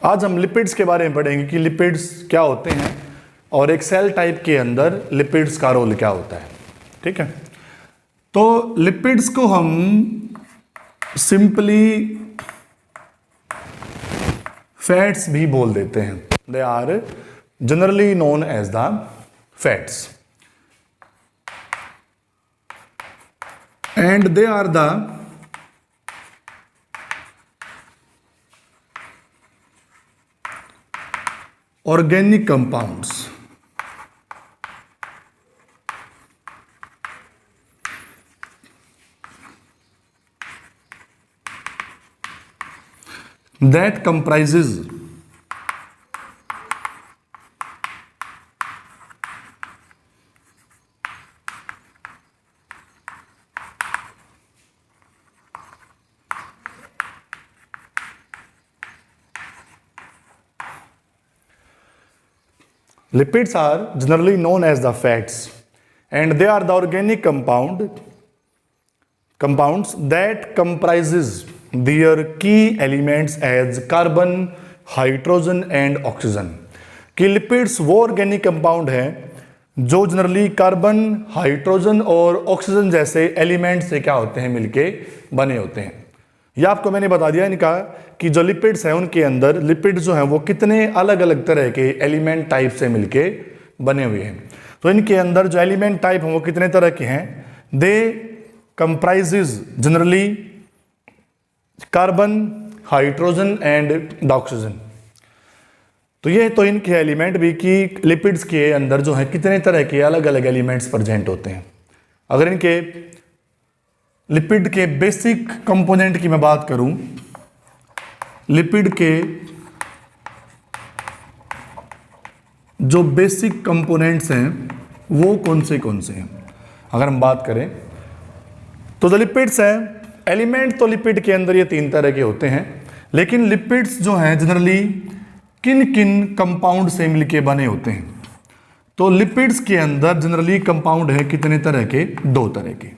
आज हम लिपिड्स के बारे में पढ़ेंगे कि लिपिड्स क्या होते हैं और एक सेल टाइप के अंदर लिपिड्स का रोल क्या होता है। ठीक है, तो लिपिड्स को हम सिंपली फैट्स भी बोल देते हैं। They are generally known as the fats and they are the organic compounds that comprises lipids are generally known as the fats and they are the organic compounds that comprises their key elements as carbon, hydrogen and oxygen। कि lipids वो organic compound हैं जो generally carbon, hydrogen और oxygen जैसे element से क्या होते हैं, मिलके बने होते हैं। यह आपको मैंने बता दिया इनका कि जो लिपिड्स हैं उनके अंदर लिपिड जो हैं वो कितने अलग अलग तरह के एलिमेंट टाइप से मिलके बने हुए हैं। तो इनके अंदर जो एलिमेंट टाइप हैं वो कितने तरह के हैं, they comprises generally carbon, hydrogen and the oxygen. तो ये तो इनके एलिमेंट भी कि लिपिड्स के अंदर जो है कितने तरह के अलग अलग एलिमेंट्स प्रेजेंट होते हैं। अगर इनके लिपिड के बेसिक कंपोनेंट की मैं बात करूं, लिपिड के जो बेसिक कंपोनेंट्स हैं वो कौन से हैं। अगर हम बात करें तो जो लिपिड्स हैं, एलिमेंट तो लिपिड के अंदर ये 3 तरह के होते हैं, लेकिन लिपिड्स जो हैं जनरली किन किन कंपाउंड से मिलके बने होते हैं। तो लिपिड्स के अंदर जनरली कंपाउंड है कितने तरह के, 2 तरह के।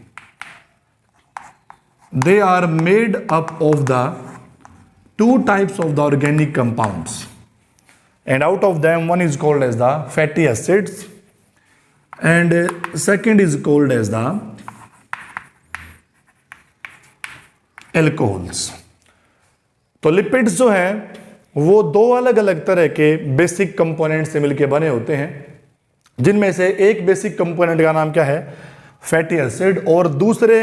They are made up of the 2 types of the organic compounds and out of them one is called as the fatty acids and second is called as the alcohols। तो lipids जो हैं वो 2 अलग अलग तरह के बेसिक कंपोनेंट से मिलके बने होते हैं, जिनमें से एक बेसिक कंपोनेंट का नाम क्या है, फैटी एसिड, और दूसरे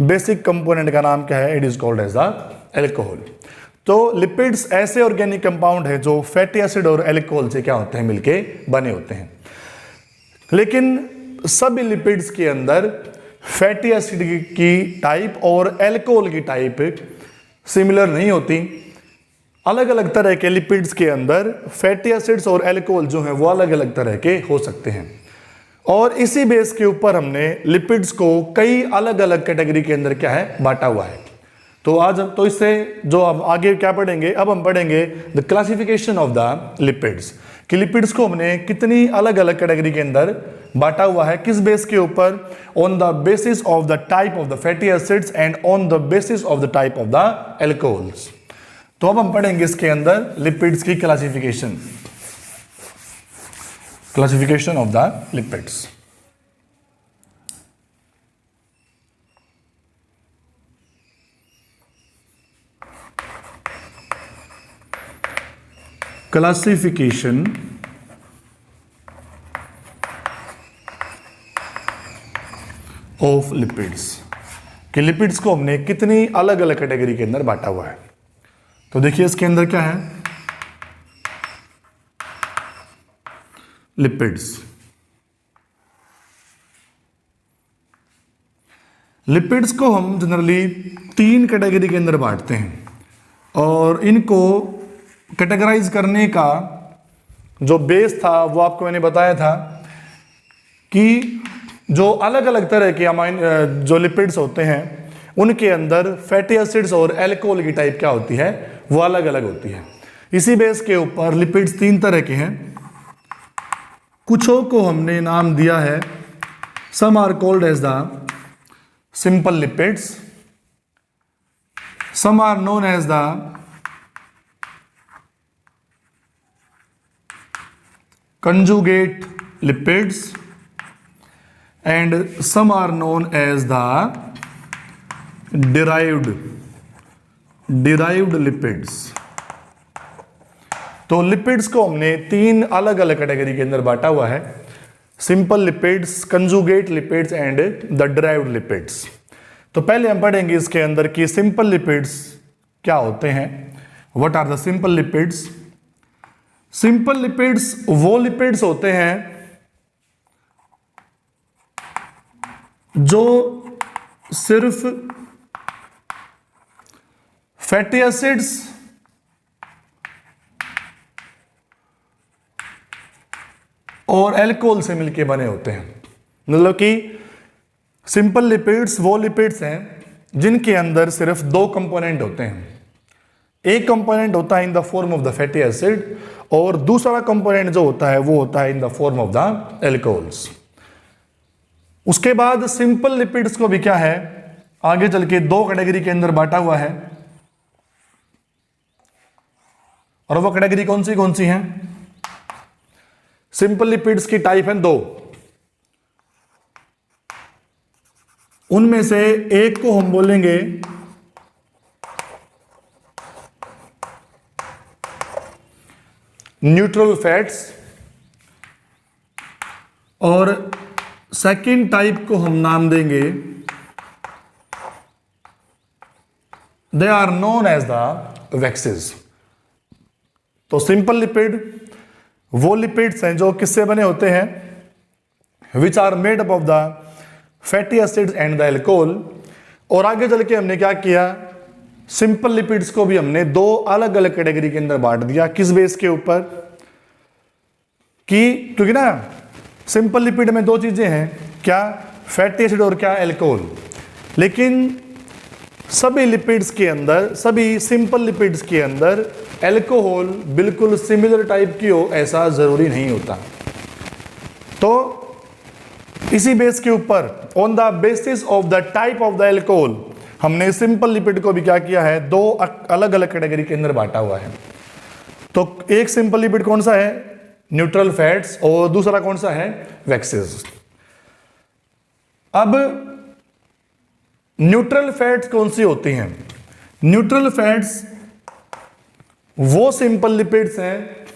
बेसिक कंपोनेंट का नाम क्या है, it is called as the alcohol. तो लिपिड्स ऐसे ऑर्गेनिक कंपाउंड है जो फैटी एसिड और एल्कोहल से क्या होते हैं, मिलके बने होते हैं। लेकिन सभी लिपिड्स के अंदर फैटी एसिड की टाइप और एल्कोहल की टाइप सिमिलर नहीं होती। अलग अलग तरह के लिपिड्स के अंदर फैटी एसिड्स और एल्कोहल जो है वो अलग अलग तरह के हो सकते हैं, और इसी बेस के ऊपर हमने लिपिड्स को कई अलग अलग कैटेगरी के अंदर क्या है, बांटा हुआ है। तो आज हम तो इससे जो अब आगे क्या पढ़ेंगे, अब हम पढ़ेंगे the classification of the lipids, कि लिपिड्स को हमने कितनी अलग अलग कैटेगरी के अंदर बांटा हुआ है, किस बेस के ऊपर, on the basis of the type of the fatty acids and on the basis of the type of the alcohols. तो अब हम पढ़ेंगे इसके अंदर लिपिड्स की classification of the lipids। Classification of lipids, कि लिपिड्स को हमने कितनी अलग अलग कैटेगरी के अंदर बांटा हुआ है। तो देखिए इसके अंदर क्या है, लिपिड्स। लिपिड्स को हम जनरली 3 कैटेगरी के अंदर बांटते हैं, और इनको कैटेगराइज करने का जो बेस था वो आपको मैंने बताया था कि जो अलग अलग तरह के जो लिपिड्स होते हैं उनके अंदर फैटी एसिड्स और एल्कोहल की टाइप क्या होती है, वो अलग अलग होती है। इसी बेस के ऊपर लिपिड्स 3 तरह के हैं। कुछों को हमने नाम दिया है, some are called as the simple lipids, some are known as the conjugate lipids and some are known as the derived lipids। तो लिपिड्स को हमने 3 अलग अलग कैटेगरी के अंदर बांटा हुआ है, simple lipids, conjugate lipids and the derived lipids. तो पहले हम पढ़ेंगे इसके अंदर कि सिंपल लिपिड्स क्या होते हैं, what are the simple lipids. Simple lipids वो लिपिड्स होते हैं जो सिर्फ फैटी एसिड्स और अल्कोहल से मिलके बने होते हैं। मतलब कि सिंपल लिपिड्स वो लिपिड्स हैं जिनके अंदर सिर्फ 2 कंपोनेंट होते हैं। एक कंपोनेंट होता है in the form of the fatty acid और दूसरा कंपोनेंट जो होता है वो होता है in the form of the alcohols. उसके बाद सिंपल लिपिड्स को भी क्या है, आगे चल के 2 कैटेगरी के अंदर बांटा हुआ है। और वो कैटेगरी कौन सी हैं? सिंपल लिपिड्स की टाइप है 2। उनमें से एक को हम बोलेंगे न्यूट्रल फैट्स और सेकेंड टाइप को हम नाम देंगे, they are known as the waxes. तो सिंपल लिपिड वो लिपिड्स हैं जो किससे बने होते हैं, which are made up of the fatty acids and the alcohol. और आगे चल के हमने क्या किया, सिंपल लिपिड्स को भी हमने 2 अलग अलग कैटेगरी के अंदर बांट दिया। किस बेस के ऊपर कि क्योंकि ना सिंपल लिपिड में 2 चीजें हैं, क्या, फैटी एसिड और क्या, अल्कोहल। लेकिन सभी लिपिड्स के अंदर, सभी सिंपल लिपिड्स के अंदर अल्कोहल बिल्कुल सिमिलर टाइप की हो ऐसा जरूरी नहीं होता। तो इसी बेस के ऊपर, on the basis of the type of the alcohol, हमने सिंपल लिपिड को भी क्या किया है, 2 अलग अलग कैटेगरी के अंदर बांटा हुआ है। तो एक सिंपल लिपिड कौन सा है, न्यूट्रल फैट्स, और दूसरा कौन सा है, वैक्सेस। अब न्यूट्रल फैट्स कौन सी होती हैं? न्यूट्रल फैट्स वो सिंपल लिपिड्स हैं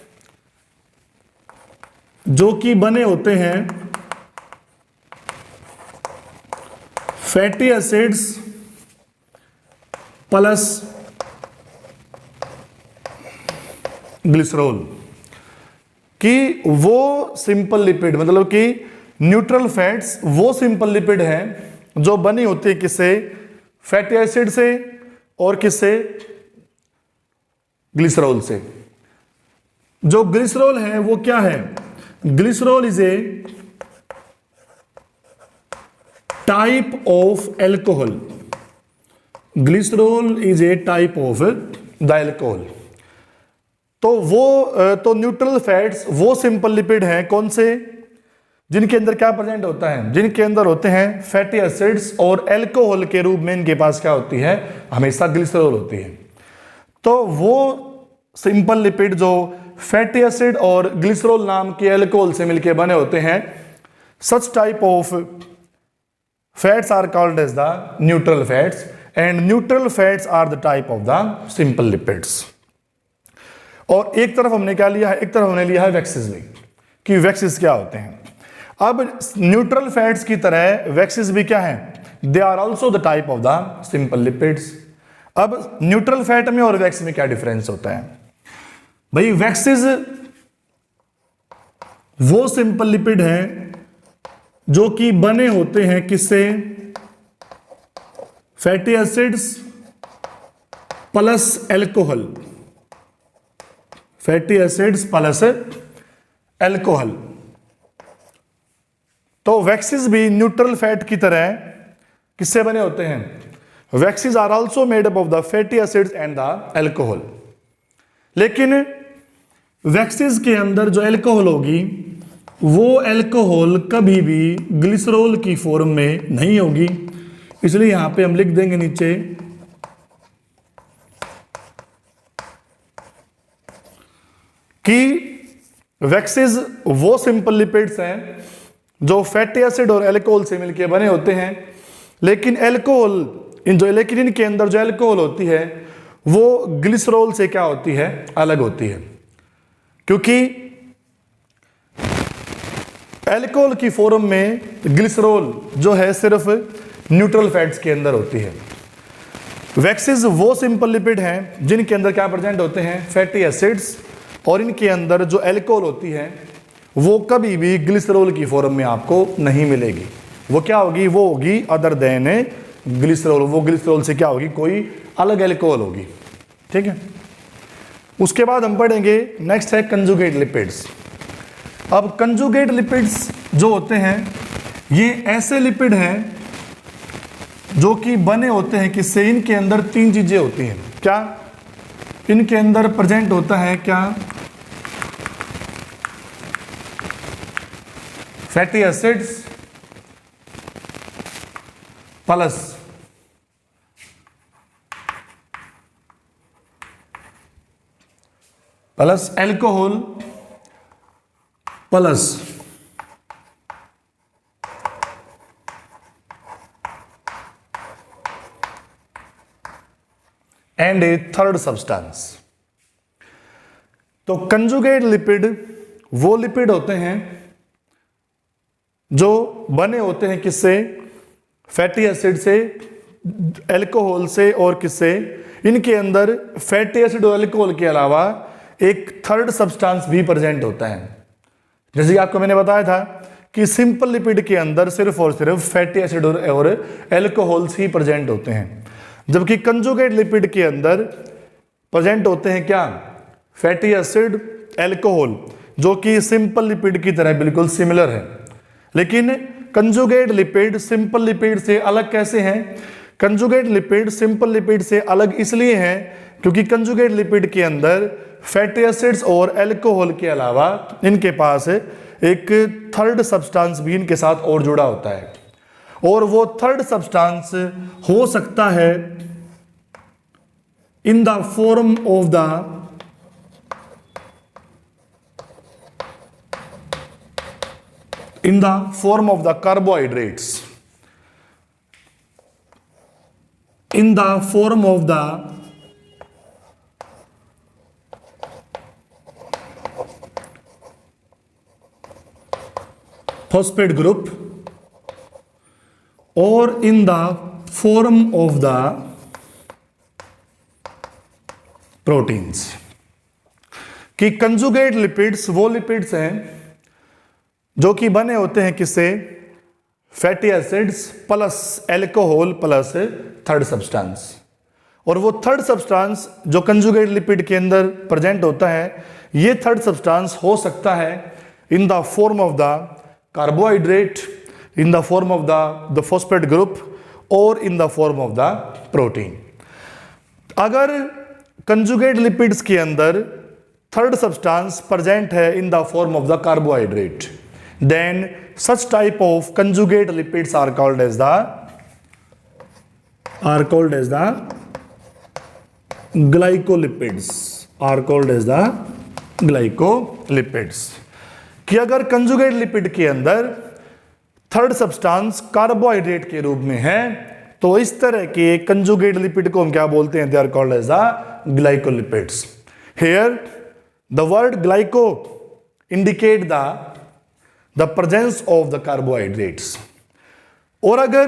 जो कि बने होते हैं फैटी एसिड्स प्लस ग्लिसरॉल। कि वो सिंपल लिपिड, मतलब कि न्यूट्रल फैट्स वो सिंपल लिपिड हैं जो बनी होती है किससे, फैटी एसिड से और किससे, ग्लिसरॉल से। जो ग्लिसरॉल है वो क्या है, glycerol is a type of alcohol. Glycerol is a type of the alcohol. तो न्यूट्रल फैट्स वो सिंपल लिपिड हैं कौन से, जिनके अंदर क्या प्रेजेंट होता है, जिनके अंदर होते हैं फैटी एसिड्स और अल्कोहल के रूप में इनके पास क्या होती है, हमेशा ग्लिसरॉल होती है। तो वो सिंपल लिपिड जो फैटी एसिड और ग्लिसरॉल नाम के अल्कोहल से मिलकर बने होते हैं, such type of fats are called as the neutral fats and neutral fats are the type of the simple lipids. और एक तरफ हमने क्या लिया है, एक तरफ हमने लिया है वैक्सेस भी, कि वैक्सेस क्या होते हैं। अब न्यूट्रल फैट्स की तरह वैक्सेस भी क्या है, they are also the type of the simple lipids. अब न्यूट्रल फैट में और वैक्स में क्या डिफरेंस होता है भाई, वैक्सेस वो सिंपल लिपिड हैं जो कि बने होते हैं किससे, fatty acids plus alcohol, fatty acids plus alcohol. तो वैक्सेस भी न्यूट्रल फैट की तरह किससे बने होते हैं, waxes are also made up of the fatty acids and the alcohol. लेकिन वैक्सेस के अंदर जो अल्कोहल होगी वो अल्कोहल कभी भी ग्लिसरॉल की फॉर्म में नहीं होगी, इसलिए यहां पे हम लिख देंगे नीचे कि वैक्सेस वो सिंपल लिपिड्स हैं जो फैटी एसिड और एल्कोहल से मिलकर बने होते हैं, लेकिन इनके अंदर जो एल्कोहल होती है वो ग्लिसरॉल से क्या होती है, अलग होती है, क्योंकि एल्कोहल की फॉर्म में ग्लिसरॉल जो है सिर्फ न्यूट्रल फैट्स के अंदर होती है। वैक्सेस वो सिंपल लिपिड हैं जिनके अंदर क्या प्रेजेंट होते हैं, फैटी एसिड्स, और इनके अंदर जो एल्कोहल होती है वो कभी भी ग्लिसरॉल की फॉर्म में आपको नहीं मिलेगी। वो क्या होगी, वो होगी अदर देन ग्लिसरॉल। वो ग्लिसरॉल से क्या होगी, कोई अलग एल्कोहल होगी। ठीक है, उसके बाद हम पढ़ेंगे, नेक्स्ट है कंजुगेट लिपिड्स। अब कंजुगेट लिपिड्स जो होते हैं ये ऐसे लिपिड हैं जो कि बने होते हैं किससे, इनके अंदर तीन चीजें होती हैं। क्या इनके अंदर प्रेजेंट होता है, क्या fatty acids plus alcohol plus and A third substance. तो कंजुगेट लिपिड वो लिपिड होते हैं जो बने होते हैं किससे, फैटी एसिड से, एल्कोहल से, और किससे, इनके अंदर फैटी एसिड और एल्कोहल के अलावा एक थर्ड सब्सटेंस भी प्रेजेंट होता है। जैसे कि आपको मैंने बताया था कि सिंपल लिपिड के अंदर सिर्फ और सिर्फ फैटी एसिड और एल्कोहल्स ही प्रेजेंट होते हैं, जबकि कंजुगेट लिपिड के अंदर प्रेजेंट होते हैं क्या, फैटी एसिड, एल्कोहल, जो कि सिंपल लिपिड की तरह बिल्कुल सिमिलर है। लेकिन कंजुगेट लिपिड सिंपल लिपिड से अलग कैसे हैं? कंजुगेट लिपिड सिंपल लिपिड से अलग इसलिए हैं क्योंकि कंजुगेट लिपिड के अंदर फैटी एसिड्स और एल्कोहल के अलावा इनके पास एक थर्ड सब्सटेंस भी इनके साथ और जुड़ा होता है, और वो थर्ड सब्सटेंस हो सकता है in the form of the carbohydrates, in the form of the phosphate group or in the form of the proteins। कि कंजुगेट लिपिड्स वो लिपिड्स हैं जो कि बने होते हैं किससे, fatty acids plus alcohol plus third substance, और वो थर्ड सब्सटेंस जो कंजुगेट लिपिड के अंदर प्रेजेंट होता है, ये थर्ड सब्सटेंस हो सकता है in the form of the carbohydrate, in the form of the phosphate group, और in the form of the protein. अगर कंजुगेट लिपिड्स के अंदर थर्ड सब्सटेंस प्रेजेंट है in the form of the carbohydrate, then such type of conjugate lipids are called as the glycolipids, कि अगर conjugate lipid के अंदर third substance carbohydrate के रूप में है तो इस तरह के कंजुगेट लिपिड को हम क्या बोलते हैं, they are called as the glycolipids. Here the word glyco indicate the presence of the carbohydrates. और अगर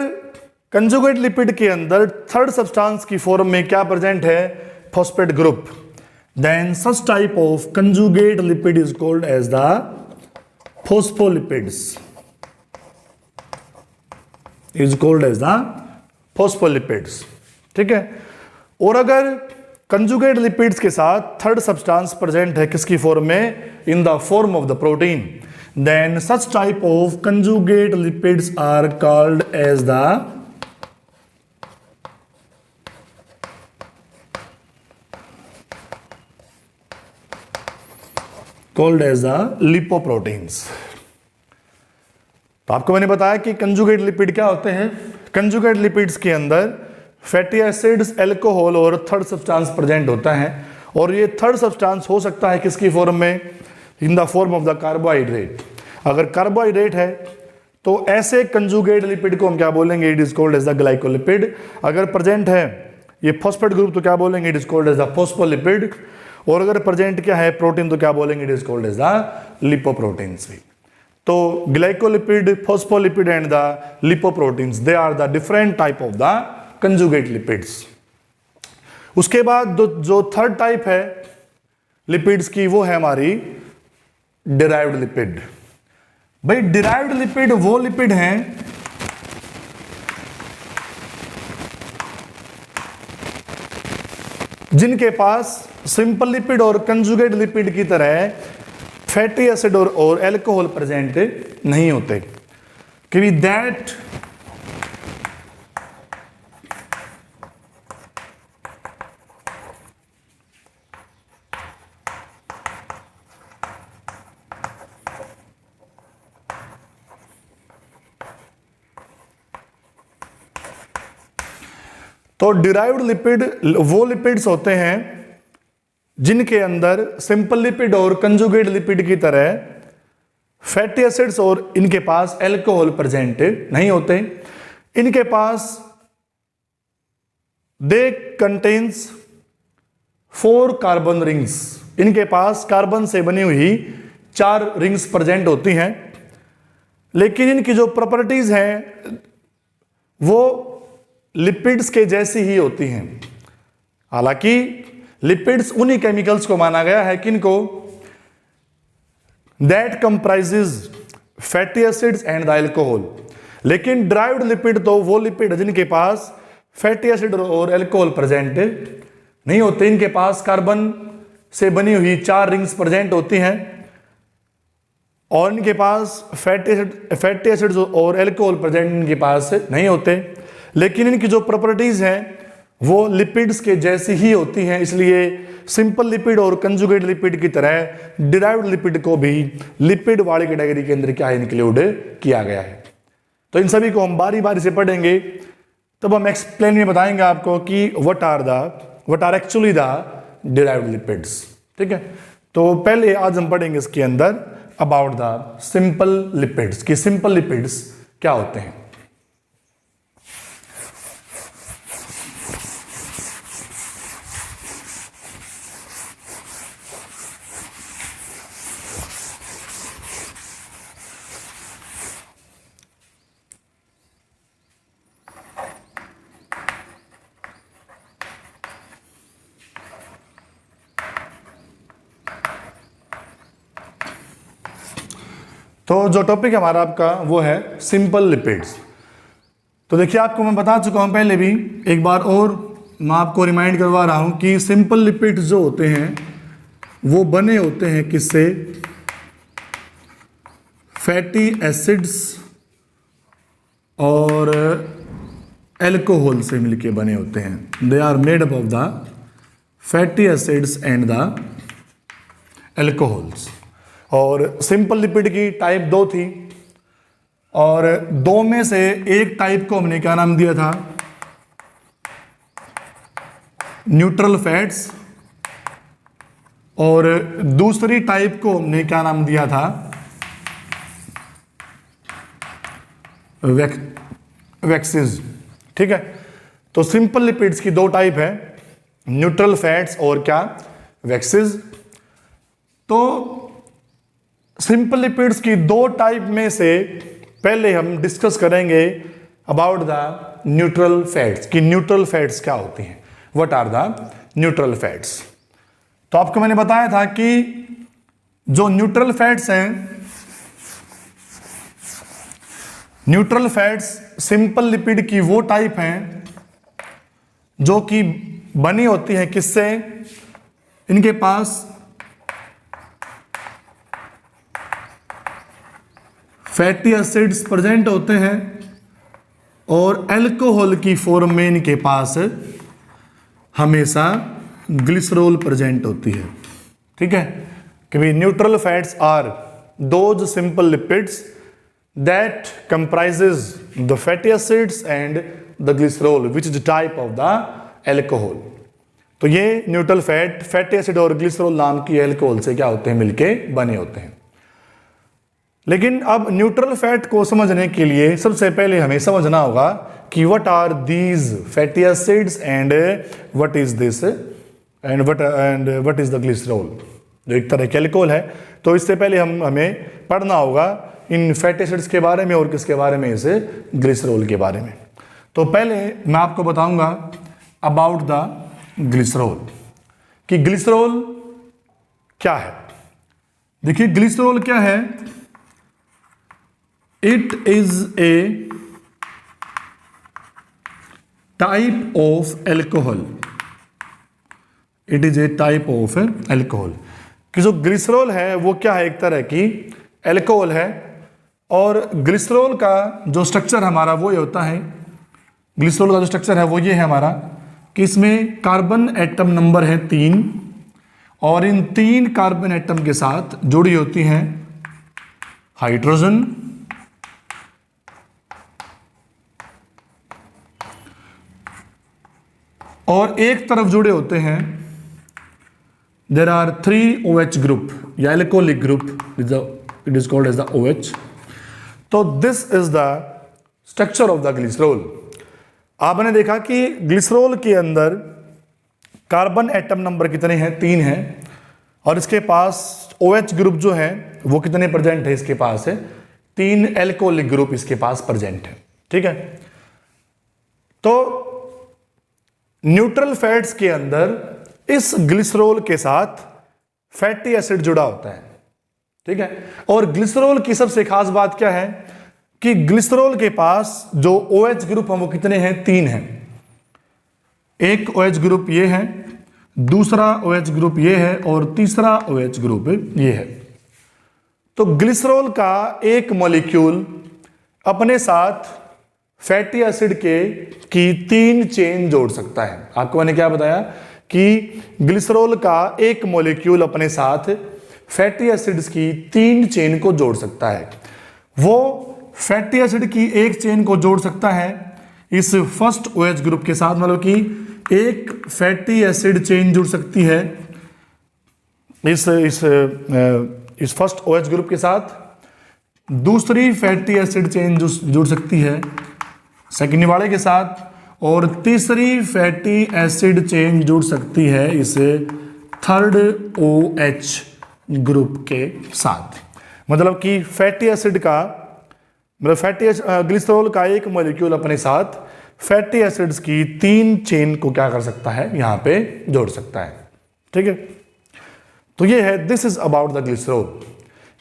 कंजुगेट लिपिड के अंदर थर्ड सब्सटेंस की फॉर्म में क्या प्रेजेंट है, phosphate group, then such type of conjugate lipid is called as the phospholipids, ठीक है। और अगर कंजुगेट लिपिड्स के साथ थर्ड सब्सटेंस प्रेजेंट है किसकी फॉर्म में, in the form of the protein, then such type of conjugate lipids are called as the lipoproteins। तो आपको मैंने बताया कि कंजुगेट लिपिड क्या होते हैं। कंजुगेट लिपिड्स के अंदर फैटी एसिड्स, एल्कोहल और थर्ड सब्सटेंस प्रेजेंट होता है, और ये थर्ड सब्सटेंस हो सकता है किसकी फॉर्म में, in the form of the carbohydrate. अगर कार्बोहाइड्रेट है तो ऐसे कंजुगेट लिपिड को हम क्या बोलेंगे, it is called as the glycolipid. अगर प्रेजेंट है ये फॉस्फेट ग्रुप तो क्या बोलेंगे, it is called as the phospholipid. और अगर प्रेजेंट क्या है प्रोटीन तो क्या बोलेंगे, it is called as the lipoproteins. तो glycolipid, phospholipid and the lipoproteins, they are the different type of the conjugate lipids. उसके बाद जो थर्ड टाइप है लिपिड्स की वो है हमारी डिराइव्ड लिपिड। भाई डिराइव्ड लिपिड वो लिपिड हैं जिनके पास सिंपल लिपिड और कंजुगेट लिपिड की तरह फैटी एसिड और एल्कोहल प्रेजेंट नहीं होते, क्योंकि दैट तो डिराइव्ड लिपिड वो लिपिड्स होते हैं जिनके अंदर सिंपल लिपिड और कंजुगेट लिपिड की तरह फैटी एसिड्स और इनके पास एल्कोहल प्रेजेंट नहीं होते। इनके पास दे कंटेन्स 4 कार्बन रिंग्स, इनके पास कार्बन से बनी हुई 4 रिंग्स प्रेजेंट होती हैं। लेकिन इनकी जो प्रॉपर्टीज हैं वो लिपिड्स के जैसी ही होती हैं। हालांकि लिपिड्स उन्हीं केमिकल्स को माना गया है किनको, that comprises fatty acids and the alcohol. लेकिन ड्राइव्ड लिपिड तो वो लिपिड जिनके पास फैटी एसिड और एल्कोहल प्रेजेंट नहीं होते। इनके पास कार्बन से बनी हुई 4 रिंग्स प्रेजेंट होती हैं और इनके पास फैटी एसिड्स और एल्कोहल प्रेजेंट इनके पास नहीं होते। लेकिन इनकी जो प्रॉपर्टीज हैं वो लिपिड्स के जैसी ही होती हैं, इसलिए सिंपल लिपिड और कंजुगेट लिपिड की तरह डिराइव्ड लिपिड को भी लिपिड वाली कैटेगरी के अंदर क्या इंक्लूड किया गया है। तो इन सभी को हम बारी बारी से पढ़ेंगे, तब हम एक्सप्लेन में बताएंगे आपको कि what are actually the derived lipids. ठीक है, तो पहले आज हम पढ़ेंगे इसके अंदर अबाउट द सिंपल लिपिड्स कि सिंपल लिपिड्स क्या होते हैं। तो जो टॉपिक हमारा आपका वो है सिंपल लिपिड्स। तो देखिए आपको मैं बता चुका हूं पहले भी, एक बार और मैं आपको रिमाइंड करवा रहा हूं कि सिंपल लिपिड्स जो होते हैं वो बने होते हैं किससे, फैटी एसिड्स और एल्कोहल से मिलके बने होते हैं। They are made up of the fatty acids and the alcohols. और सिंपल लिपिड की टाइप 2 थी और 2 में से एक टाइप को हमने क्या नाम दिया था, न्यूट्रल फैट्स, और दूसरी टाइप को हमने क्या नाम दिया था, वैक्सीज। ठीक है, तो सिंपल लिपिड्स की 2 टाइप है, न्यूट्रल फैट्स और क्या, वैक्सीज। तो सिंपल लिपिड्स की 2 टाइप में से पहले हम डिस्कस करेंगे अबाउट द न्यूट्रल फैट्स कि न्यूट्रल फैट्स क्या होती हैं, what are the neutral fats. तो आपको मैंने बताया था कि जो न्यूट्रल फैट्स हैं, न्यूट्रल फैट्स सिंपल लिपिड की वो टाइप हैं जो कि बनी होती है किससे, इनके पास फैटी एसिड्स प्रेजेंट होते हैं और अल्कोहल की फॉर्म में इनके पास हमेशा ग्लिसरॉल प्रेजेंट होती है। ठीक है, क्योंकि neutral fats are those simple lipids that comprises the fatty acids and the glycerol which is type of the alcohol. तो ये न्यूट्रल फैट फैटी एसिड और ग्लिसरॉल नाम की एल्कोहल से क्या होते हैं, मिलके बने होते हैं। लेकिन अब न्यूट्रल फैट को समझने के लिए सबसे पहले हमें समझना होगा कि what are these fatty acids and what is this and what is the glycerol, जो एक तरह के एल्कोहल है। तो इससे पहले हमें पढ़ना होगा इन फैटी एसिड्स के बारे में और किसके बारे में, इसे ग्लिसरॉल के बारे में। तो पहले मैं आपको बताऊंगा अबाउट द ग्लिसरॉल कि ग्लिसरॉल क्या है। देखिए ग्लिसरॉल क्या है, it is a type of alcohol, it is a type of alcohol. कि जो ग्लिसरॉल है वो क्या है, एक तरह की एल्कोहल है। और ग्लिसरॉल का जो स्ट्रक्चर हमारा वो ये होता है, ग्लिसरॉल का जो स्ट्रक्चर है वो ये है हमारा कि इसमें कार्बन एटम नंबर है 3 और इन 3 कार्बन एटम के साथ जुड़ी होती हैं हाइड्रोजन, और एक तरफ जुड़े होते हैं देयर आर 3 OH ग्रुप या alcoholic group, it is called as the OH। तो this is the structure of the glycerol. आपने देखा कि ग्लिसरॉल के अंदर कार्बन एटम नंबर कितने हैं, 3 हैं, और इसके पास OH ग्रुप जो है वो कितने प्रेजेंट है, इसके पास है 3 एल्कोहलिक ग्रुप इसके पास प्रेजेंट है। ठीक है, तो न्यूट्रल फैट्स के अंदर इस ग्लिसरॉल के साथ फैटी एसिड जुड़ा होता है। ठीक है, और ग्लिसरॉल की सबसे खास बात क्या है कि ग्लिसरॉल के पास जो OH ग्रुप है वो कितने हैं, 3 हैं। एक OH ग्रुप ये है, दूसरा OH ग्रुप ये है और तीसरा OH ग्रुप ये है। तो ग्लिसरॉल का एक मॉलिक्यूल अपने साथ फैटी एसिड की 3 चेन जोड़ सकता है। आपको मैंने क्या बताया कि ग्लिसरॉल का एक मॉलिक्यूल अपने साथ फैटी एसिड्स की 3 चेन को जोड़ सकता है। वो फैटी एसिड की एक चेन को जोड़ सकता है इस फर्स्ट OH ग्रुप के साथ, मतलब कि एक फैटी एसिड चेन जुड़ सकती है इस फर्स्ट OH ग्रुप के साथ, दूसरी फैटी एसिड चेन जुड़ सकती है सेकेंड वाले के साथ, और तीसरी फैटी एसिड चेन जुड़ सकती है इस थर्ड OH ग्रुप के साथ। मतलब कि फैटी एसिड का ग्लिसरॉल का एक मॉलिक्यूल अपने साथ फैटी एसिड्स की 3 चेन को क्या कर सकता है, यहां पे जोड़ सकता है। ठीक है, तो ये है this is about the glycerol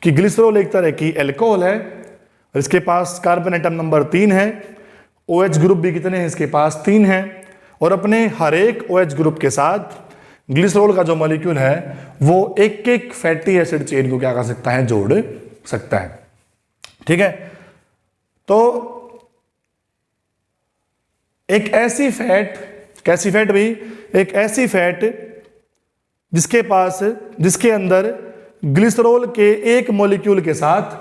कि ग्लिसरॉल एक तरह की एल्कोहल है और इसके पास कार्बन एटम नंबर 3 है, OH ग्रुप भी कितने हैं, इसके पास 3 हैं, और अपने हर एक OH ग्रुप के साथ ग्लिसरॉल का जो मॉलिक्यूल है वो एक एक फैटी एसिड चेन को क्या कर सकता है, जोड़ सकता है। ठीक है, तो एक ऐसी फैट, कैसी फैट भाई, एक ऐसी फैट जिसके अंदर ग्लिसरॉल के एक मॉलिक्यूल के साथ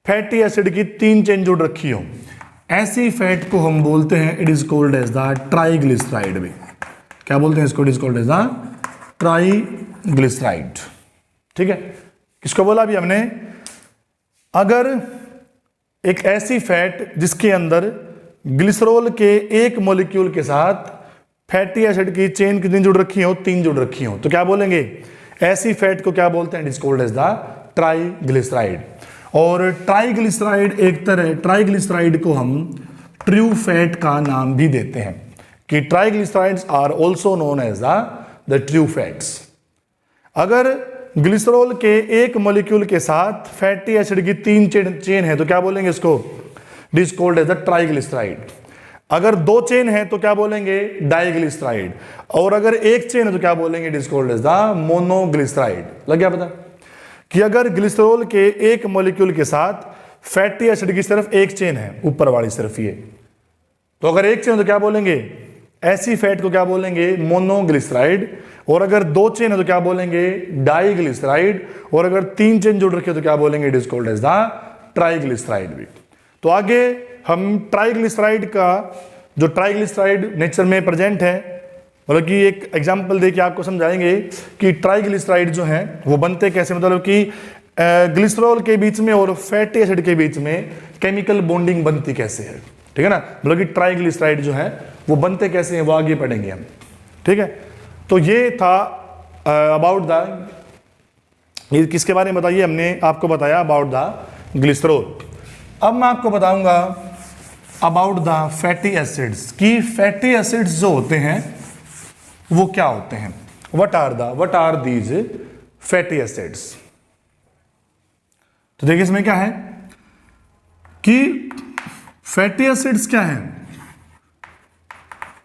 फैटी एसिड की 3 चेन जुड़ रखी हो, ऐसी फैट को हम बोलते हैं it is called as the triglyceride. भी क्या बोलते हैं इसको, it is called as the triglyceride. ठीक है, किसको बोला अभी हमने, अगर एक ऐसी फैट जिसके अंदर ग्लिसरॉल के एक मॉलिक्यूल के साथ फैटी एसिड की चेन कितनी जुड़ रखी हो, 3 जुड़ रखी हो, तो क्या बोलेंगे, ऐसी फैट को क्या बोलते हैं, it is called as the triglyceride. और ट्राइग्लिसराइड को हम ट्रू फैट का नाम भी देते हैं कि triglycerides are also known as the true fats. अगर ग्लिसरॉल के एक मॉलिक्यूल के साथ फैटी एसिड की 3 चेन है तो क्या बोलेंगे इसको, it is called as the triglyceride. अगर 2 चेन है तो क्या बोलेंगे, डाइग्लिसराइड। और अगर एक चेन है तो क्या बोलेंगे, it is called as the monoglyceride. लग गया पता कि अगर ग्लिसरॉल के एक मॉलिक्यूल के साथ फैटी एसिड की सिर्फ एक चेन है, ऊपर वाली सिर्फ ये, तो अगर एक चेन है तो क्या बोलेंगे, ऐसी फैट को क्या बोलेंगे, मोनोग्लिसराइड। और अगर 2 चेन है तो क्या बोलेंगे, डाइग्लिसराइड। और अगर 3 चेन जुड़ रखे तो क्या बोलेंगे, it is called as the triglyceride भी। तो आगे हम ट्राइग्लिसराइड का, जो ट्राइग्लिसराइड नेचर में प्रेजेंट है मतलब कि एक एग्जांपल देके आपको समझाएंगे कि ट्राइग्लिसराइड जो है वो बनते कैसे, मतलब कि ग्लिसरॉल के बीच में और फैटी एसिड के बीच में केमिकल बॉन्डिंग बनती कैसे है, ठीक है ना। मतलब कि ट्राइग्लिसराइड जो है वो बनते कैसे हैं वो आगे पढ़ेंगे हम, ठीक है। तो ये था अबाउट द, ये किसके बारे में बताइए, हमने आपको बताया अबाउट द ग्लिसरॉल। अब मैं आपको बताऊंगा अबाउट द फैटी एसिड्स, कि फैटी एसिड्स जो होते हैं वो क्या होते हैं, what are these fatty acids. तो देखिए इसमें क्या है कि फैटी एसिड्स क्या है,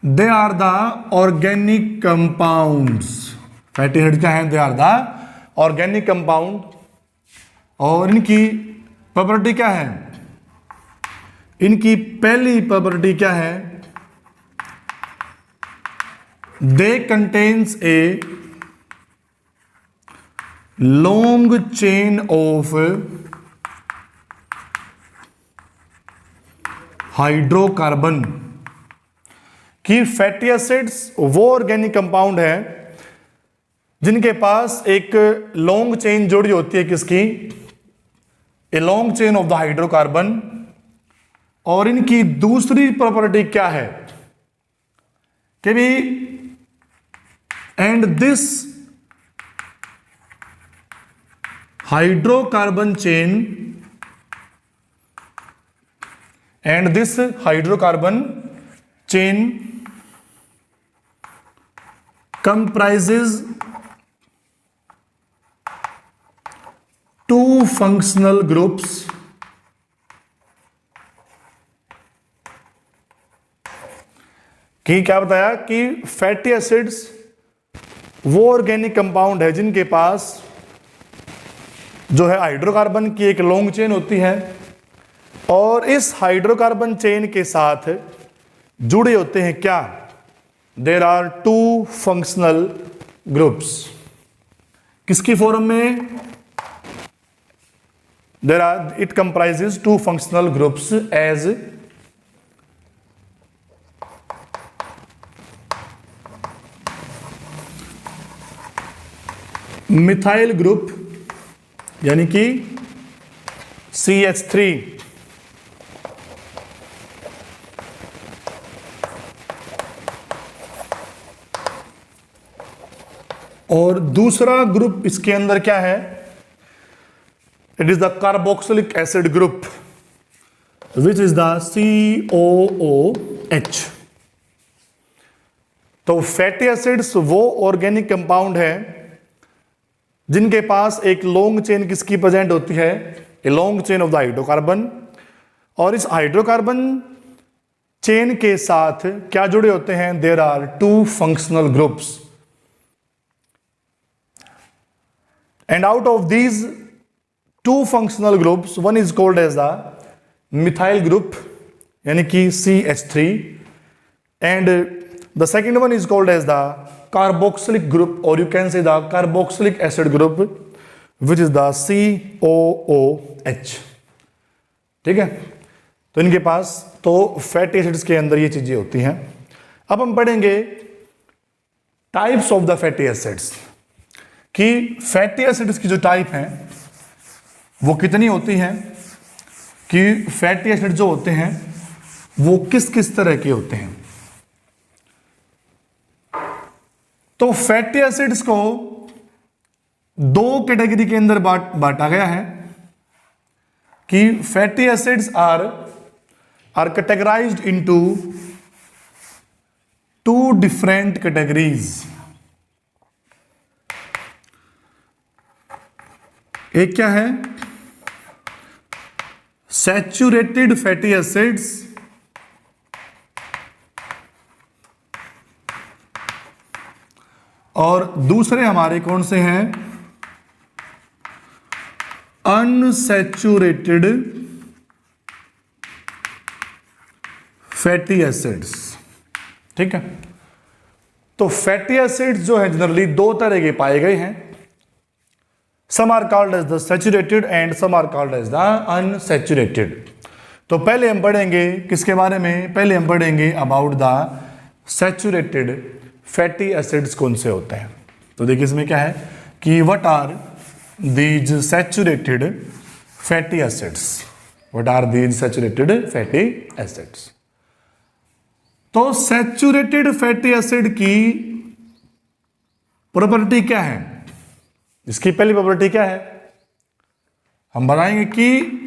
they are the organic compounds. Fatty acid क्या है, they are the organic compound, और इनकी प्रॉपर्टी क्या है, इनकी पहली प्रॉपर्टी क्या है, they contains a long chain of hydrocarbon. कि फैटी एसिड्स वो ऑर्गेनिक कंपाउंड है जिनके पास एक लॉन्ग चेन जुड़ी होती है, किसकी, ए long chain of the hydrocarbon. और इनकी दूसरी प्रॉपर्टी क्या है कि भी and this hydrocarbon chain comprises two functional groups कि क्या बताया कि फैटी एसिड्स वो ऑर्गेनिक कंपाउंड है जिनके पास जो है हाइड्रोकार्बन की एक लॉन्ग चेन होती है, और इस हाइड्रोकार्बन चेन के साथ जुड़े होते हैं क्या, there are two functional groups. किसकी फॉर्म में, there are, it comprises two functional groups as methyl group यानी कि CH3, और दूसरा ग्रुप इसके अंदर क्या है, it is the carboxylic acid group which is the COOH। तो फैटी एसिड्स वो ऑर्गेनिक कंपाउंड है जिनके पास एक लॉन्ग चेन किसकी प्रेजेंट होती है, ए long chain of the hydrocarbon, और इस हाइड्रोकार्बन चेन के साथ क्या जुड़े होते हैं, there are two functional groups, and out of these two functional groups one is called as the methyl group यानी कि CH3, and the second one is called as the carboxylic group, or you can say the carboxylic acid group which is the COOH। ठीक है, तो इनके पास तो fatty acids के अंदर ये चीजें होती हैं। अब हम पढ़ेंगे types of the fatty acids, कि फैटी एसिड्स की जो टाइप हैं वो कितनी होती हैं, कि फैटी एसिड जो होते हैं वो किस किस तरह के होते हैं। तो फैटी एसिड्स को दो कैटेगरी के अंदर बांटा गया है, कि fatty acids are categorized into two different categories. एक क्या है, सैचुरेटेड फैटी एसिड्स, और दूसरे हमारे कौन से हैं, अनसैचुरेटेड फैटी एसिड्स। ठीक है, तो फैटी एसिड्स जो है जनरली दो तरह के पाए गए हैं, some are called as the saturated and some are called as the unsaturated. तो पहले हम पढ़ेंगे किसके बारे में, पहले हम पढ़ेंगे about the saturated fatty acids कौन से होते हैं। तो देखिए इसमें क्या है कि what are these saturated fatty acids, what are these saturated fatty acids. तो सैचुरेटेड फैटी एसिड की प्रॉपर्टी क्या है, इसकी पहली प्रॉपर्टी क्या है, हम बताएंगे कि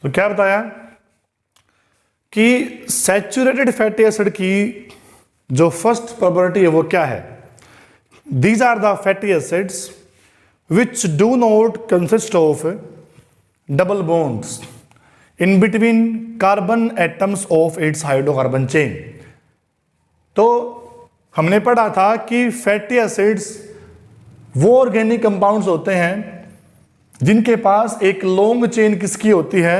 तो क्या बताया कि सैचुरेटेड फैटी एसिड की जो फर्स्ट प्रॉपर्टी है वो क्या है, these are the fatty acids which do not consist of double bonds in between carbon atoms of its hydrocarbon chain. तो हमने पढ़ा था कि फैटी एसिड्स वो ऑर्गेनिक कंपाउंड्स होते हैं जिनके पास एक लॉन्ग चेन किसकी होती है,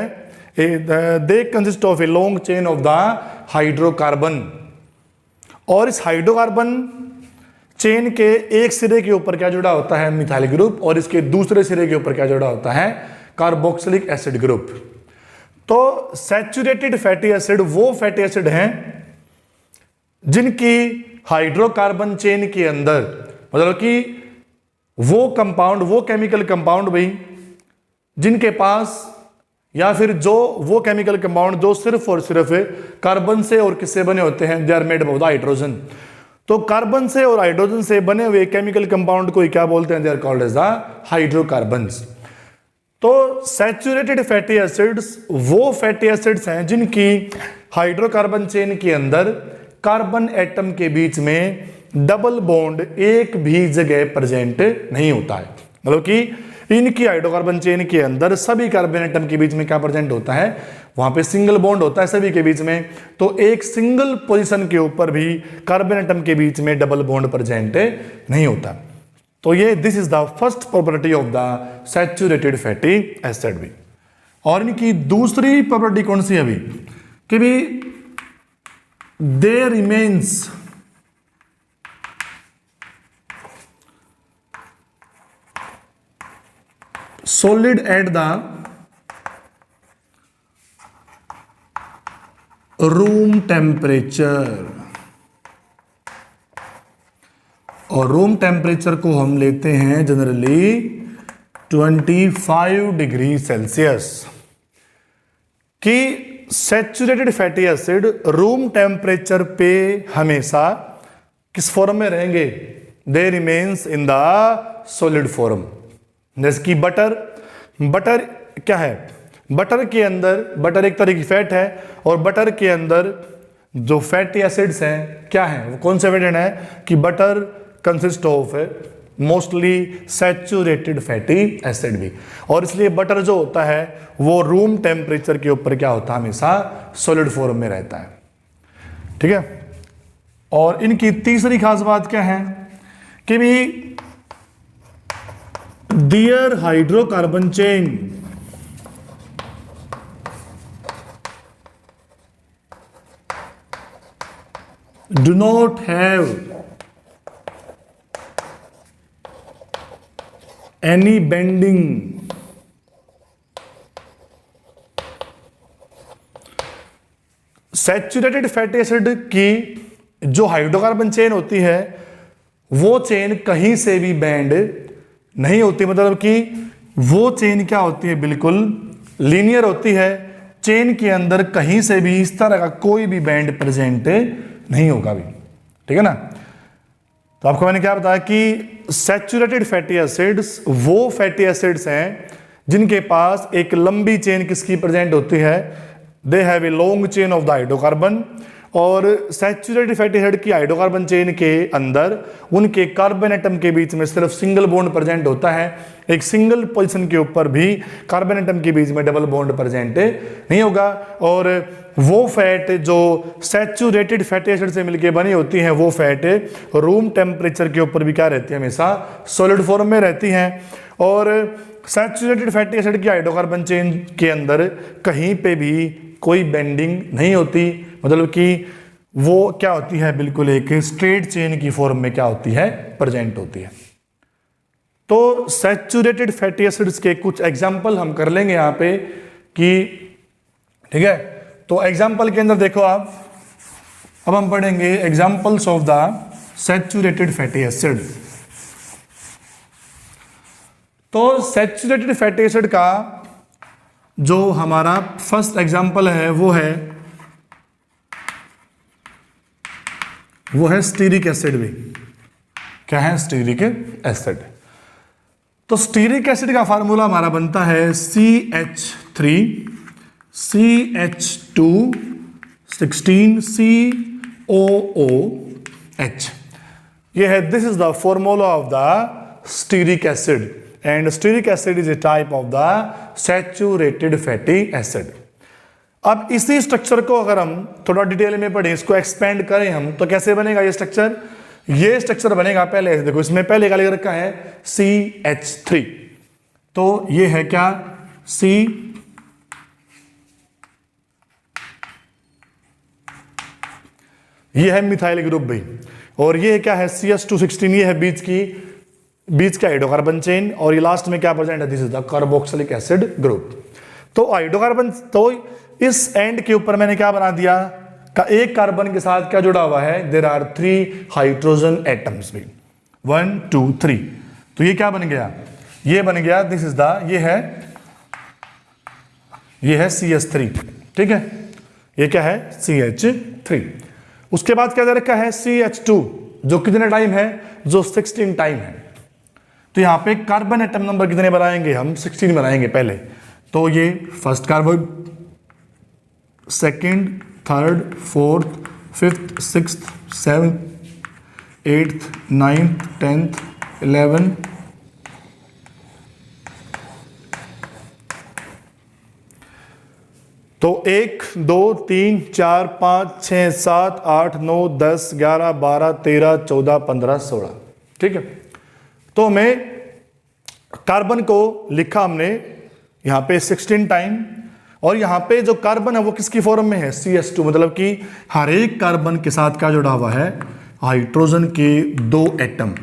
they consist of A long chain of the hydrocarbon, और इस हाइड्रोकार्बन चेन के एक सिरे के ऊपर क्या जुड़ा होता है, मिथाइल ग्रुप, और इसके दूसरे सिरे के ऊपर क्या जुड़ा होता है, कार्बोक्सिलिक एसिड ग्रुप। तो सैचुरेटेड फैटी एसिड वो फैटी एसिड हैं जिनकी हाइड्रोकार्बन चेन के अंदर, मतलब कि वो कंपाउंड, वो केमिकल कंपाउंड भाई जिनके पास, या फिर जो वो केमिकल कंपाउंड जो सिर्फ और सिर्फ कार्बन से और किससे बने होते हैं, they are made of the hydrogen. तो कार्बन से और हाइड्रोजन से बने हुए केमिकल कंपाउंड को क्या बोलते हैं, they are called as the hydrocarbons. तो सैचुरेटेड फैटी एसिड्स वो फैटी एसिड्स हैं जिनकी हाइड्रोकार्बन चेन के अंदर कार्बन एटम के बीच में डबल बॉन्ड एक भी जगह प्रेजेंट नहीं होता है, मतलब कि इनकी हाइड्रोकार्बन चेन के अंदर सभी कार्बन एटम के बीच में क्या प्रेजेंट होता है, वहां पे सिंगल बॉन्ड होता है सभी के बीच में। तो एक सिंगल पोजीशन के ऊपर भी कार्बन एटम के बीच में डबल बॉन्ड प्रेजेंट नहीं होता। तो ये this is the first property of the saturated fatty acid भी। और इनकी दूसरी प्रॉपर्टी कौन सी है अभी, कि भी there remains solid at the room temperature, और रूम टेम्परेचर को हम लेते हैं जनरली 25 डिग्री सेल्सियस। कि saturated fatty acid room temperature पे हमेशा किस फॉर्म में रहेंगे, they remains in the solid form. जैसे कि बटर क्या है, बटर के अंदर, बटर एक तरह की फैट है, और बटर के अंदर जो फैटी एसिड्स हैं क्या हैं, वो कौन से फैट है कि butter consist of mostly saturated fatty acid भी, और इसलिए बटर जो होता है वो रूम टेम्परेचर के ऊपर क्या होता है, हमेशा सॉलिड फॉर्म में रहता है। ठीक है। और इनकी तीसरी खास बात क्या है कि भी their hydrocarbon chain do not have any bending saturated fatty acid की जो हाइड्रोकार्बन चेन होती है वो चेन कहीं से भी बैंड नहीं होती, मतलब कि वो चेन क्या होती है, बिल्कुल लीनियर होती है। चेन के अंदर कहीं से भी इस तरह का कोई भी बैंड प्रेजेंट नहीं होगा भी। ठीक है ना। तो आपको मैंने क्या बताया कि सैचुरेटेड फैटी एसिड्स वो फैटी एसिड्स हैं जिनके पास एक लंबी चेन किसकी प्रेजेंट होती है, they have a long chain of the hydrocarbon. और सैचुरेटेड फैटी एसिड की हाइड्रोकार्बन चेन के अंदर उनके कार्बन एटम के बीच में सिर्फ सिंगल बॉन्ड प्रेजेंट होता है, एक सिंगल पोजीशन के ऊपर भी कार्बन एटम के बीच में डबल बॉन्ड प्रेजेंट नहीं होगा। और वो फैट जो सैचुरेटेड फैटी एसिड से मिलकर बनी होती हैं वो फैट रूम टेम्परेचर के ऊपर भी क्या रहती है, हमेशा सॉलिड फॉर्म में रहती हैं। और सैचुरेटेड फैटी एसिड की हाइड्रोकार्बन चेन के अंदर कहीं पे भी कोई बेंडिंग नहीं होती, मतलब कि वो क्या होती है, बिल्कुल एक स्ट्रेट चेन की फॉर्म में क्या होती है, प्रेजेंट होती है। तो सैचुरेटेड फैटी एसिड्स के कुछ एग्जाम्पल हम कर लेंगे यहाँ पे कि ठीक है। तो एग्जाम्पल के अंदर देखो आप, अब हम पढ़ेंगे examples of the saturated fatty acid. तो सैचुरेटेड फैटी एसिड का जो हमारा फर्स्ट एग्जाम्पल है वो है स्टीरिक एसिड। भी क्या है, स्टीरिक एसिड। तो स्टीरिक एसिड का फार्मूला हमारा बनता है CH3 CH2 16 COOH। ये है, this is the formula of the stearic acid and stearic acid is a type of the saturated fatty acid. अब इसी स्ट्रक्चर को अगर हम थोड़ा डिटेल में पढ़ें, इसको एक्सपेंड करें हम, तो कैसे बनेगा ये स्ट्रक्चर? ये स्ट्रक्चर बनेगा, पहले देखो इसमें पहले क्या लिख रखा है CH3, तो ये है क्या C, ये है मिथाइल ग्रुप भाई, और ये क्या है CH216, ये है बीच का हाइड्रोकार्बन चेन, और ये लास्ट में क्या प्रेजेंट है, this is the carboxylic acid group. तो हाइड्रोकार्बन, तो इस एंड के ऊपर मैंने क्या बना दिया का एक कार्बन के साथ क्या जुड़ा हुआ है, देयर आर 3 हाइड्रोजन एटम्स भी, 1 2 3। तो ये क्या बन गया, ये बन गया, दिस इज द, ये है CH3, ठीक है, ये क्या है CH3। उसके बाद क्या दे रखा है CH2, जो कितने टाइम है, जो 16 टाइम है। तो यहां पे कार्बन एटम नंबर कितने बनाएंगे हम, 16 बनाएंगे पहले। तो ये first carbon, second, third, fourth, fifth, sixth, seventh, 8th, 9th, 10th, 11, तो 1 2 3 4 5 6 7 8 9 10 11 12 13 14 15 16, ठीक है। तो हमें कार्बन को लिखा हमने यहां पे 16 टाइम, और यहां पे जो कार्बन है वो किसकी फॉर्म में है, CH2, मतलब कि हर एक कार्बन के साथ क्या जुड़ा हुआ है, हाइड्रोजन के 2 एटम।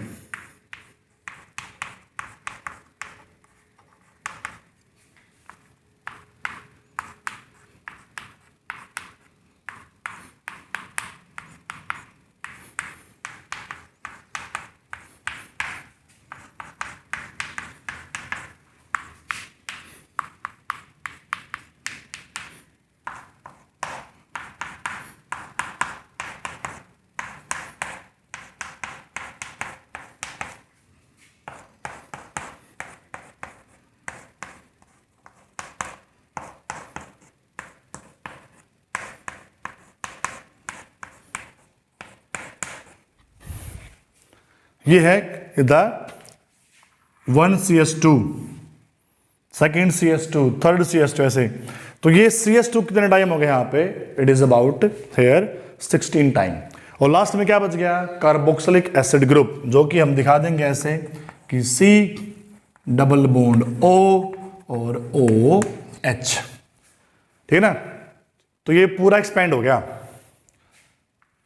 ये है the 1 CH2, second CH2, third CH2, ऐसे। तो ये CH2 कितने टाइम हो गया यहाँ पे, it is about here 16 time. और लास्ट में क्या बच गया, कार्बोक्सिलिक एसिड ग्रुप, जो कि हम दिखा देंगे ऐसे कि C डबल बॉन्ड O और OH, ठीक है ना। तो ये पूरा एक्सपेंड हो गया।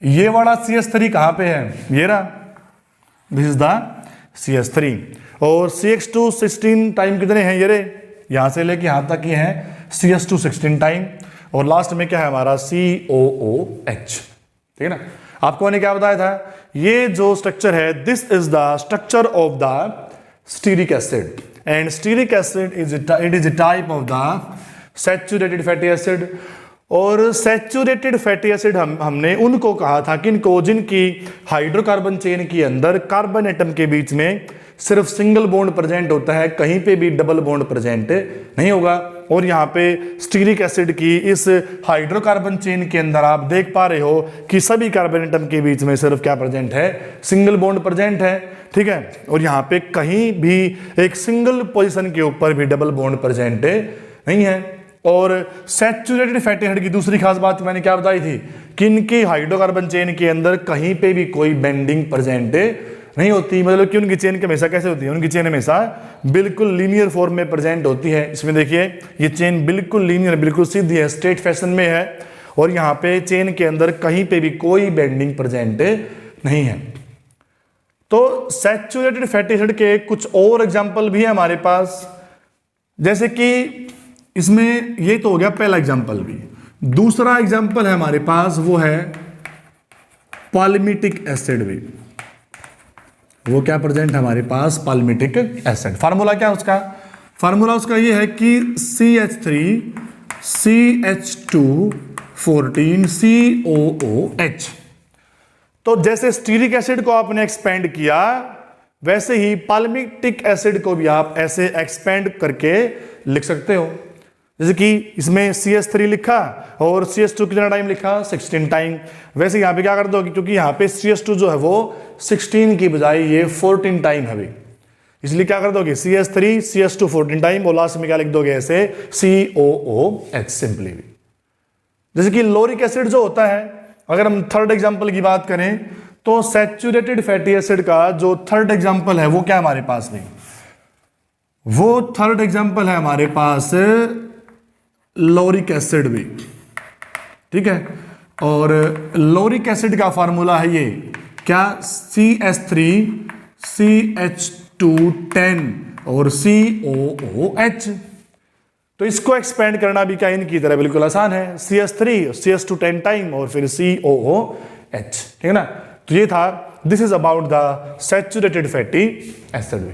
ये वाला CH3 कहाँ पे है, ये रहा, दिस इज द CH3। और CH2 16 टाइम कितने हैं, ये रे, यहां से लेके यहां तक ये है CH2 16 टाइम, और लास्ट में क्या है हमारा COOH, ठीक है ना। आपको मैंने क्या बताया था, ये जो स्ट्रक्चर है, this is the structure of the stearic acid, and stearic acid is, it is a type of the saturated fatty acid. और सैचुरेटेड फैटी एसिड हमने उनको कहा था किनको, जिनकी हाइड्रोकार्बन चेन के अंदर कार्बन एटम के बीच में सिर्फ सिंगल बॉन्ड प्रेजेंट होता है, कहीं पे भी डबल बॉन्ड प्रेजेंट नहीं होगा। और यहाँ पे स्टीरिक एसिड की इस हाइड्रोकार्बन चेन के अंदर आप देख पा रहे हो कि सभी कार्बन एटम के बीच में सिर्फ क्या प्रेजेंट है, सिंगल बॉन्ड प्रेजेंट है, ठीक है। और यहाँ पे कहीं भी एक सिंगल पोजीशन के ऊपर भी डबल बॉन्ड प्रेजेंट नहीं है। और सैचुरेटेड फैटी एसिड की दूसरी खास बात मैंने क्या बताई थी कि इनकी हाइड्रोकार्बन चेन के अंदर कहीं पे भी कोई बेंडिंग प्रेजेंट नहीं होती, मतलब कि उनकी चेन हमेशा कैसे होती है, उनकी चेन हमेशा बिल्कुल लीनियर फॉर्म में प्रेजेंट होती है। इसमें देखिए ये चेन बिल्कुल लीनियर, बिल्कुल सीधी है, स्ट्रेट फैशन में है, और यहाँ पे चेन के अंदर कहीं पे भी कोई बेंडिंग प्रेजेंट नहीं है। तो सैचुरेटेड फैटी एसिड के कुछ और एग्जाम्पल भी है हमारे पास, जैसे कि इसमें ये तो हो गया पहला एग्जाम्पल भी। दूसरा एग्जाम्पल है हमारे पास, वो है पाल्मिटिक एसिड भी। वो क्या प्रेजेंट है हमारे पास, पाल्मिटिक एसिड। फार्मूला क्या है उसका, फार्मूला उसका ये है कि CH3 CH2 14 COOH। तो जैसे स्टीरिक एसिड को आपने एक्सपेंड किया, वैसे ही पाल्मिटिक एसिड को भी आप ऐसे एक्सपेंड करके लिख सकते हो। जैसे कि इसमें CH3 लिखा और CH2 कितना टाइम लिखा, 16 टाइम। वैसे यहाँ पे क्या कर दो, क्योंकि यहाँ पे CH2 जो है वो 16 की बजाय ये 14 टाइम है, इसलिए क्या कर दोगे CH3 CH2 14 टाइम, और लास्ट में क्या लिख दोगे ऐसे COOH सिंपली। जैसे कि लोरिक एसिड जो होता है, अगर हम थर्ड एग्जाम्पल की बात करें तो सैचुरेटेड फैटी एसिड का जो थर्ड एग्जाम्पल है वो क्या हमारे पास में, वो थर्ड एग्जाम्पल है हमारे पास लोरिक एसिड भी, ठीक है। और लोरिक एसिड का फार्मूला है ये क्या, CH3 CH2 10 और COOH। तो इसको एक्सपेंड करना भी क्या इनकी तरह बिल्कुल आसान है, CH3 CH2 10 टाइम और फिर COOH, ठीक है ना। तो ये था, this is about the saturated fatty acid.